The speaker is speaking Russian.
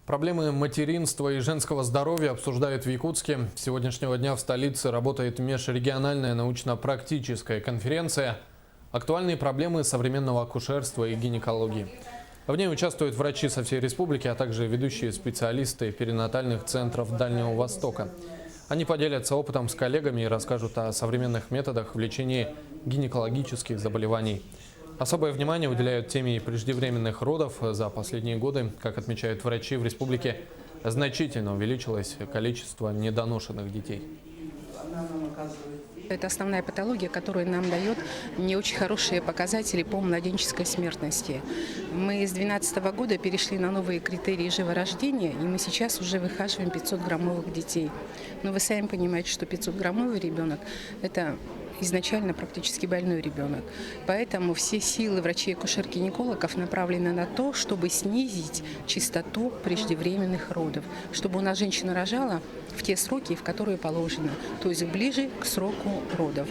Проблемы материнства и женского здоровья обсуждают в Якутске. С сегодняшнего дня в столице работает межрегиональная научно-практическая конференция «Актуальные проблемы современного акушерства и гинекологии». В ней участвуют врачи со всей республики, а также ведущие специалисты перинатальных центров Дальнего Востока. Они поделятся опытом с коллегами и расскажут о современных методах в лечении гинекологических заболеваний. Особое внимание уделяют теме преждевременных родов. За последние годы, как отмечают врачи, в республике значительно увеличилось количество недоношенных детей. Это основная патология, которая нам дает не очень хорошие показатели по младенческой смертности. Мы с 2012 года перешли на новые критерии живорождения, и мы сейчас уже выхаживаем 500-граммовых детей. Но вы сами понимаете, что 500-граммовый ребенок – это изначально практически больной ребенок. Поэтому все силы врачей-акушер-гинекологов направлены на то, чтобы снизить частоту преждевременных родов, чтобы у нас женщина рожала в те сроки, в которые положено, то есть ближе к сроку родов.